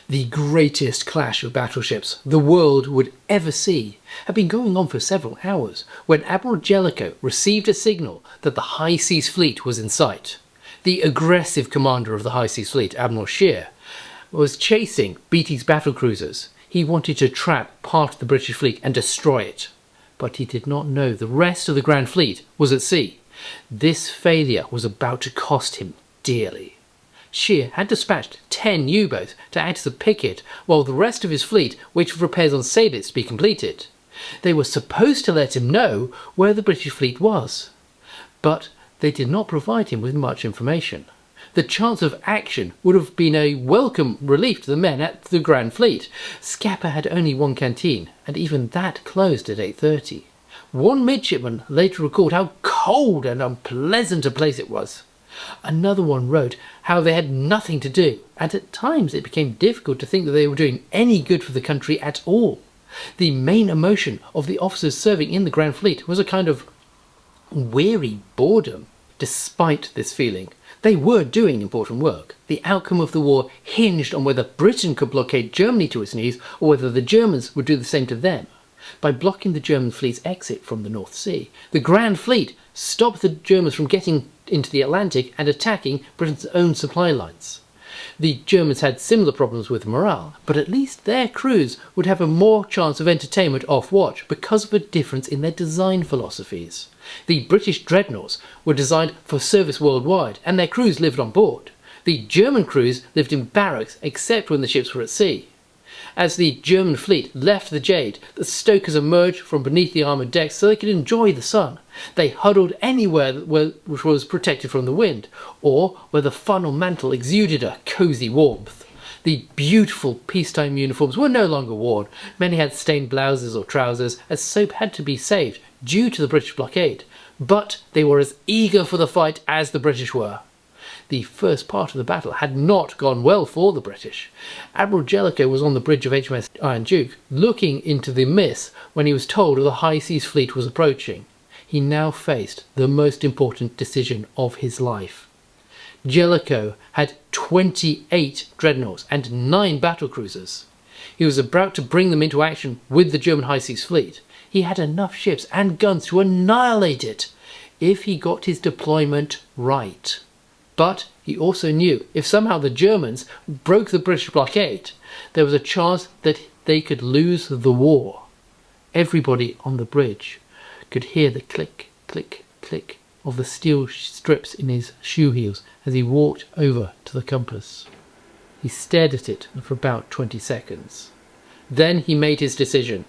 The greatest clash of battleships the world would ever see had been going on for several hours when Admiral Jellicoe received a signal that the High Seas Fleet was in sight. The aggressive commander of the High Seas Fleet, Admiral Scheer, was chasing Beatty's battlecruisers. He wanted to trap part of the British fleet and destroy it. But he did not know the rest of the Grand Fleet was at sea. This failure was about to cost him dearly. Scheer had dispatched 10 U-boats to act as a picket while the rest of his fleet waited for repairs on sailors to be completed. They were supposed to let him know where the British fleet was, but they did not provide him with much information. The chance of action would have been a welcome relief to the men at the Grand Fleet. Scapa had only one canteen, and even that closed at 8:30. One midshipman later recalled how cold and unpleasant a place it was. Another one wrote how they had nothing to do, and at times it became difficult to think that they were doing any good for the country at all. The main emotion of the officers serving in the Grand Fleet was a kind of weary boredom. Despite this feeling, they were doing important work. The outcome of the war hinged on whether Britain could blockade Germany to its knees or whether the Germans would do the same to them. By blocking the German fleet's exit from the North Sea, the Grand Fleet stopped the Germans from getting into the Atlantic and attacking Britain's own supply lines. The Germans had similar problems with morale, but at least their crews would have a more chance of entertainment off watch because of a difference in their design philosophies. The British dreadnoughts were designed for service worldwide, and their crews lived on board. The German crews lived in barracks except when the ships were at sea. As the German fleet left the Jade, the stokers emerged from beneath the armoured decks so they could enjoy the sun. They huddled anywhere which was protected from the wind, or where the funnel mantle exuded a cosy warmth. The beautiful peacetime uniforms were no longer worn. Many had stained blouses or trousers, as soap had to be saved due to the British blockade, but they were as eager for the fight as the British were. The first part of the battle had not gone well for the British. Admiral Jellicoe was on the bridge of HMS Iron Duke, looking into the mist when he was told the High Seas Fleet was approaching. He now faced the most important decision of his life. Jellicoe had 28 dreadnoughts and 9 battlecruisers. He was about to bring them into action with the German High Seas Fleet. He had enough ships and guns to annihilate it if he got his deployment right. But he also knew if somehow the Germans broke the British blockade, there was a chance that they could lose the war. Everybody on the bridge could hear the click, click, click of the steel strips in his shoe heels as he walked over to the compass. He stared at it for about 20 seconds. Then he made his decision.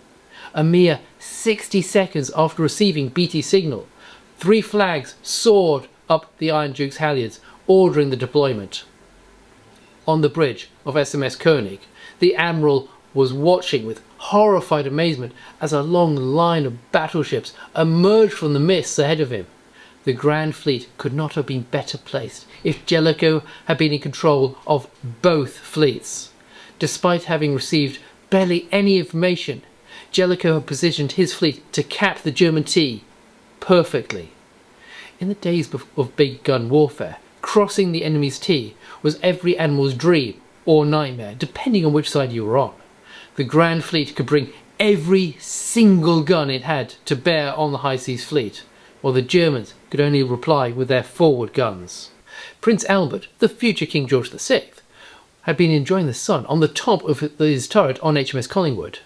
A mere 60 seconds after receiving Beatty's signal, 3 flags soared up the Iron Duke's halyards, ordering the deployment. On the bridge of SMS König, the Admiral was watching with horrified amazement as a long line of battleships emerged from the mists ahead of him. The Grand Fleet could not have been better placed if Jellicoe had been in control of both fleets. Despite having received barely any information, Jellicoe had positioned his fleet to cap the German T perfectly. In the days of big gun warfare, crossing the enemy's T was every admiral's dream or nightmare, depending on which side you were on. The Grand Fleet could bring every single gun it had to bear on the High Seas Fleet, while the Germans could only reply with their forward guns. Prince Albert, the future King George VI, had been enjoying the sun on the top of his turret on HMS Collingwood.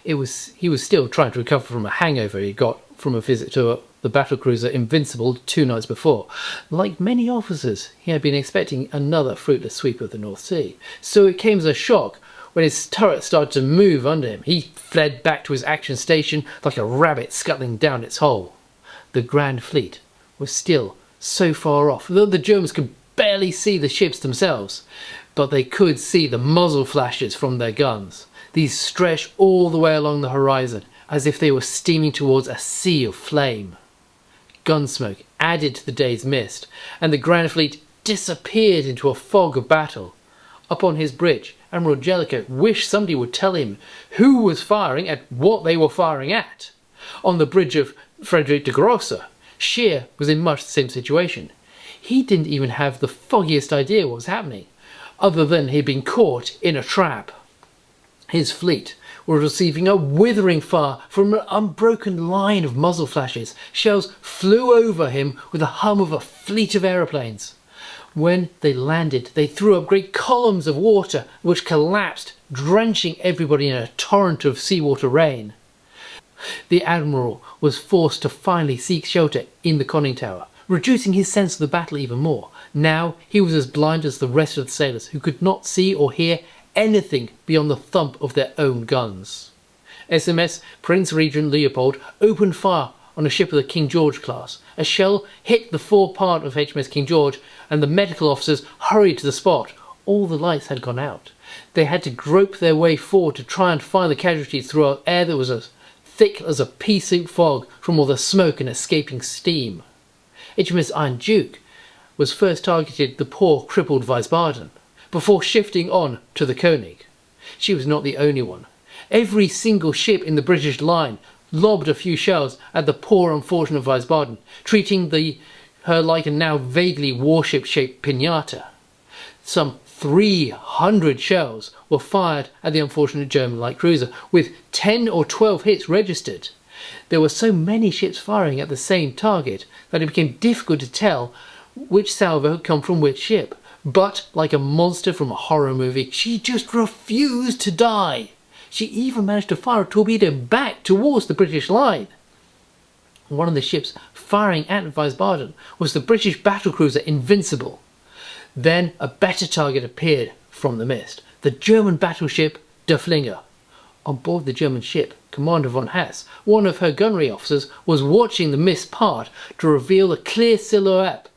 He was still trying to recover from a hangover he got from a visit to the battlecruiser Invincible 2 nights before. Like many officers, he had been expecting another fruitless sweep of the North Sea, so it came as a shock when his turret started to move under him. He fled back to his action station like a rabbit scuttling down its hole. The Grand Fleet was still so far off that the Germans could barely see the ships themselves, but they could see the muzzle flashes from their guns. These stretched all the way along the horizon, as if they were steaming towards a sea of flame. Gunsmoke added to the day's mist, and the Grand Fleet disappeared into a fog of battle. Up on his bridge, Admiral Jellicoe wished somebody would tell him who was firing and what they were firing at. On the bridge of Frederick de Grosser, Scheer was in much the same situation. He didn't even have the foggiest idea what was happening, other than he'd been caught in a trap. His fleet was receiving a withering fire from an unbroken line of muzzle flashes. Shells flew over him with the hum of a fleet of aeroplanes. When they landed, they threw up great columns of water, which collapsed, drenching everybody in a torrent of seawater rain. The admiral was forced to finally seek shelter in the conning tower, reducing his sense of the battle even more. Now he was as blind as the rest of the sailors, who could not see or hear anything beyond the thump of their own guns. SMS Prince Regent Leopold opened fire on a ship of the King George class. A shell hit the forepart of HMS King George, and the medical officers hurried to the spot. All the lights had gone out. They had to grope their way forward to try and find the casualties through an air that was as thick as a pea-soup fog from all the smoke and escaping steam. HMS Iron Duke was first targeted the poor crippled Wiesbaden, before shifting on to the König. She was not the only one. Every single ship in the British line lobbed a few shells at the poor unfortunate Wiesbaden, treating her like a now vaguely warship-shaped pinata. Some 300 shells were fired at the unfortunate German light cruiser, with 10 or 12 hits registered. There were so many ships firing at the same target that it became difficult to tell which salvo had come from which ship. But, like a monster from a horror movie, she just refused to die. She even managed to fire a torpedo back towards the British line. One of the ships firing at Wiesbaden was the British battlecruiser Invincible. Then a better target appeared from the mist, the German battleship Der Flinger. On board the German ship, Commander von Haas, one of her gunnery officers, was watching the mist part to reveal a clear silhouette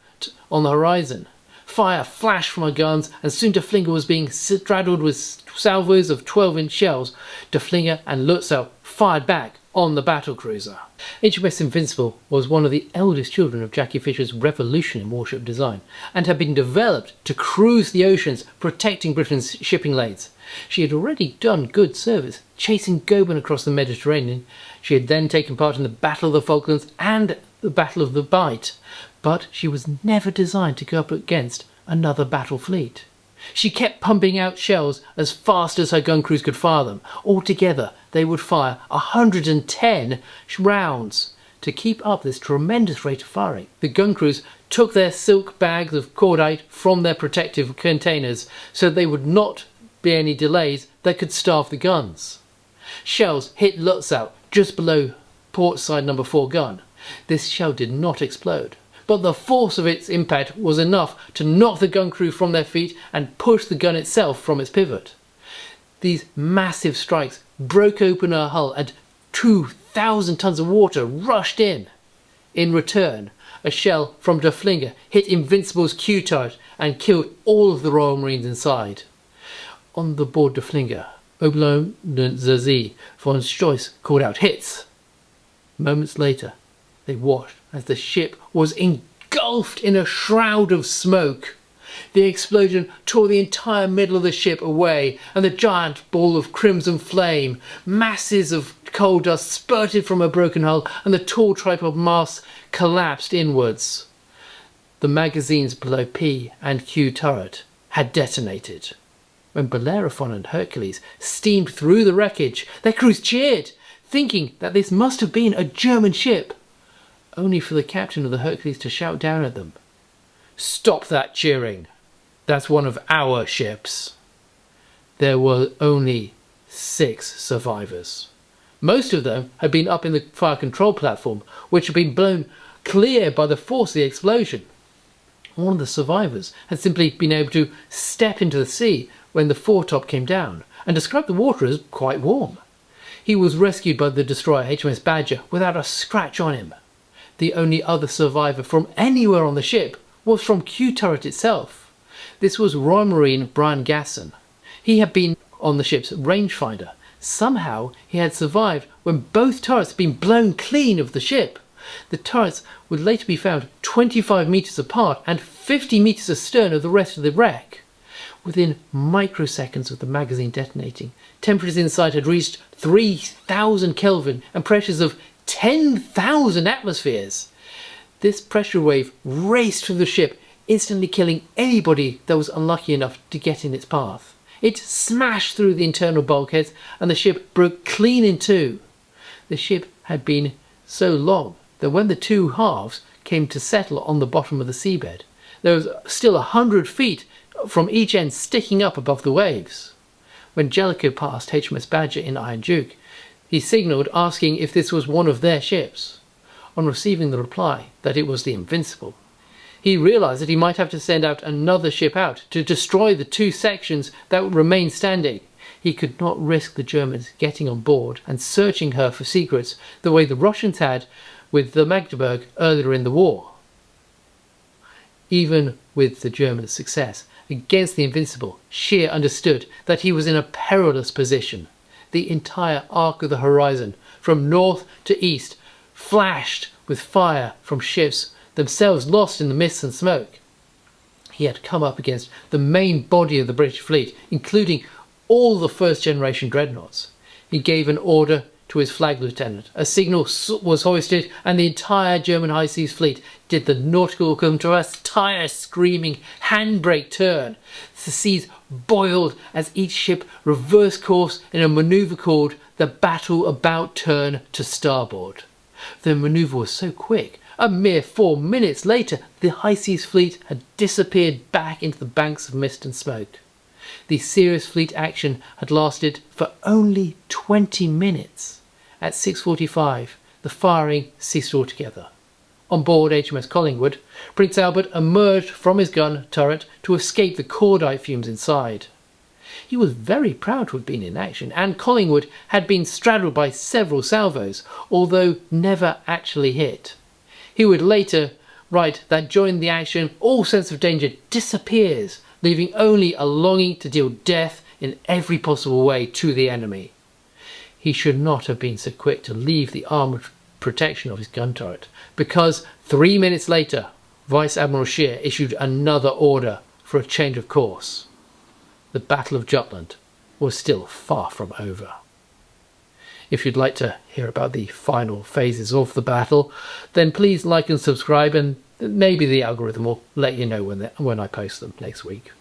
on the horizon. Fire flashed from her guns, and soon Der Flinger was being straddled with salvos of 12-inch shells. Der Flinger and Lutzow fired back on the battlecruiser. HMS Invincible was one of the eldest children of Jackie Fisher's revolution in warship design, and had been developed to cruise the oceans, protecting Britain's shipping lanes. She had already done good service, chasing Goeben across the Mediterranean. She had then taken part in the Battle of the Falklands and the Battle of the Bight, but she was never designed to go up against another battle fleet. She kept pumping out shells as fast as her gun crews could fire them. Altogether, they would fire 110 rounds. To keep up this tremendous rate of firing, the gun crews took their silk bags of cordite from their protective containers, so there would not be any delays that could starve the guns. Shells hit Lutzow just below port side number 4 gun. This shell did not explode, but the force of its impact was enough to knock the gun crew from their feet and push the gun itself from its pivot. These massive strikes broke open her hull, and 2,000 tons of water rushed in. In return, a shell from Der Flinger hit Invincible's Q turret and killed all of the Royal Marines inside. On the board Der Flinger, Oberleutnant Zazie von Stoiss called out hits. Moments later, they watched as the ship was engulfed in a shroud of smoke. The explosion tore the entire middle of the ship away, and the giant ball of crimson flame, masses of coal dust spurted from her broken hull, and the tall tripod masts collapsed inwards. The magazines below P and Q turret had detonated. When Bellerophon and Hercules steamed through the wreckage, their crews cheered, thinking that this must have been a German ship, only for the captain of the Hercules to shout down at them, "Stop that cheering! That's one of our ships." There were only 6 survivors. Most of them had been up in the fire control platform, which had been blown clear by the force of the explosion. One of the survivors had simply been able to step into the sea when the foretop came down, and described the water as quite warm. He was rescued by the destroyer HMS Badger without a scratch on him. The only other survivor from anywhere on the ship was from Q turret itself. This was Royal Marine Brian Gasson. He had been on the ship's rangefinder. Somehow he had survived when both turrets had been blown clean of the ship. The turrets would later be found 25 metres apart and 50 metres astern of the rest of the wreck. Within microseconds of the magazine detonating, temperatures inside had reached 3,000 Kelvin and pressures of 10,000 atmospheres. This pressure wave raced through the ship, instantly killing anybody that was unlucky enough to get in its path. It smashed through the internal bulkheads and the ship broke clean in two. The ship had been so long that when the two halves came to settle on the bottom of the seabed, there was still 100 feet from each end sticking up above the waves. When Jellicoe passed HMS Badger in Iron Duke, he signalled asking if this was one of their ships. On receiving the reply that it was the Invincible, he realised that he might have to send out another ship out to destroy the two sections that would remain standing. He could not risk the Germans getting on board and searching her for secrets the way the Russians had with the Magdeburg earlier in the war. Even with the Germans' success against the Invincible, Scheer understood that he was in a perilous position. The entire arc of the horizon, from north to east, flashed with fire from ships themselves lost in the mist and smoke. He had come up against the main body of the British fleet, including all the first-generation dreadnoughts. He gave an order to his flag lieutenant. A signal was hoisted, and the entire German high seas fleet did the nautical equivalent to a tire screaming handbrake turn. The seas boiled as each ship reversed course in a manoeuvre called the Battle About Turn to Starboard. The manoeuvre was so quick, a mere 4 minutes later, the high seas fleet had disappeared back into the banks of mist and smoke. The serious fleet action had lasted for only 20 minutes. At 6:45, the firing ceased altogether. On board HMS Collingwood, Prince Albert emerged from his gun turret to escape the cordite fumes inside. He was very proud to have been in action, and Collingwood had been straddled by several salvos, although never actually hit. He would later write that during the action, all sense of danger disappears, leaving only a longing to deal death in every possible way to the enemy. He should not have been so quick to leave the armoured protection of his gun turret, because 3 minutes later, Vice Admiral Scheer issued another order for a change of course. The Battle of Jutland was still far from over. If you'd like to hear about the final phases of the battle, then please like and subscribe, and maybe the algorithm will let you know when I post them next week.